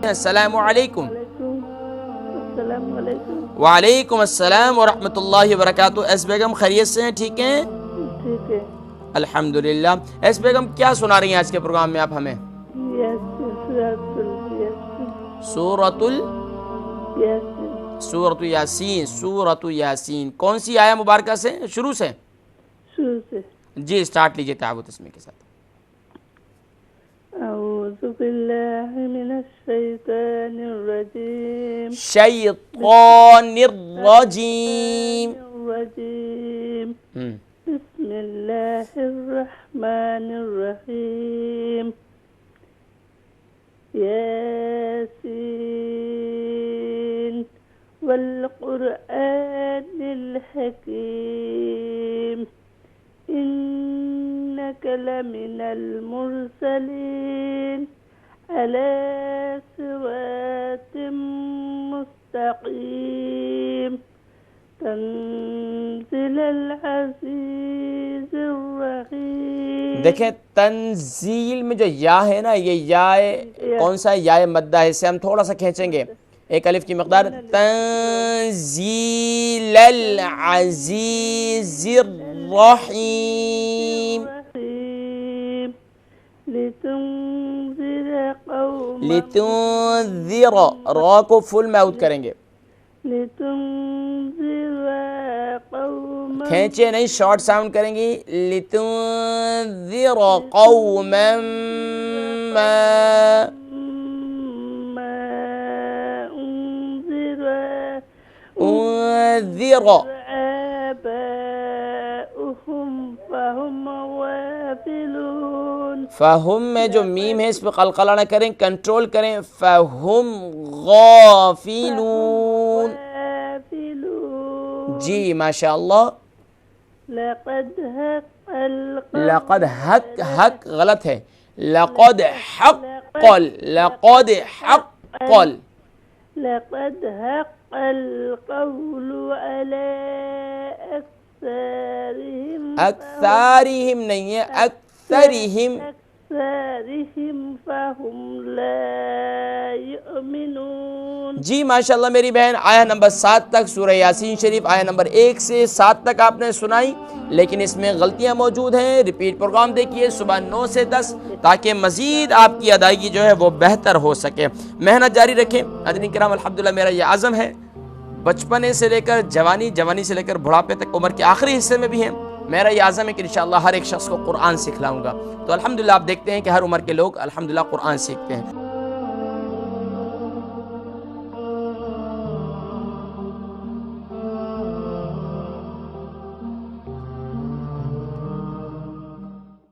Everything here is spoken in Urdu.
ہیں؟ السلام علیکم۔ السلام علیکم۔ وعلیکم السلام ورحمۃ اللہ وبرکاتہ۔ ایس بیگم خیریت سے ہیں؟ ٹھیک ہیں؟ ٹھیک ہے۔ الحمدللہ۔ ایس بیگم کیا سنا رہی ہیں آج کے پروگرام میں آپ ہمیں؟ سورۃ یاسین۔ سورۃ یاسین کون سی آیہ مبارکہ سے؟ شروع سے جی سٹارٹ لیجئے تعاوت اسمی کے ساتھ۔ اعوذ باللہ من الشیطان الرجیم۔ شیطان الرجیم۔ بسم اللہ الرحمن الرحیم۔ یاسین والقرآن الحکیم إنك لمن المرسلين على صراط مستقيم تنزيل العزيز الرحيم۔ دیکھیں تنزیل میں جو یا ہے نا، یہ یا کون سا ہے؟ یا مدہ ہے، اسے ہم تھوڑا سا کھینچیں گے ایک الف کی مقدار۔ تنزیل العزیز الرحیم۔ لتنذر را کو فل میں آؤٹ کریں گے، کھینچے نہیں، شارٹ ساؤنڈ کریں گی۔ لتنذر قوما ما انذر آباؤهم فهم غافلون۔ فہم میں جو میم ہے اس پہ قلقلہ نہ کریں، کنٹرول کریں۔ فہم غافلون۔ جی ماشاءاللہ۔ لقد حق غلط ہے، لقد حق لقد حق القول على أكثرهم اکثارہم نہیں ہے، اکثرہم فهم لا يؤمنون۔ جی ماشاءاللہ میری بہن، آیہ نمبر 7 تک سورہ یاسین شریف آیہ نمبر 1 سے 7 تک آپ نے سنائی، لیکن اس میں غلطیاں موجود ہیں۔ ریپیٹ پروگرام دیکھیے صبح 9 سے 10 تاکہ مزید آپ کی ادائیگی جو ہے وہ بہتر ہو سکے۔ محنت جاری رکھیں حاضرین کرام۔ الحمدللہ میرا یہ عزم ہے، بچپنے سے لے کر جوانی، جوانی سے لے کر بڑھاپے تک، عمر کے آخری حصے میں بھی ہیں، میرا یہ عزم ہے کہ انشاءاللہ ہر ایک شخص کو قرآن سکھلاؤں گا۔ تو الحمدللہ آپ دیکھتے ہیں کہ ہر عمر کے لوگ الحمدللہ قرآن سیکھتے ہیں۔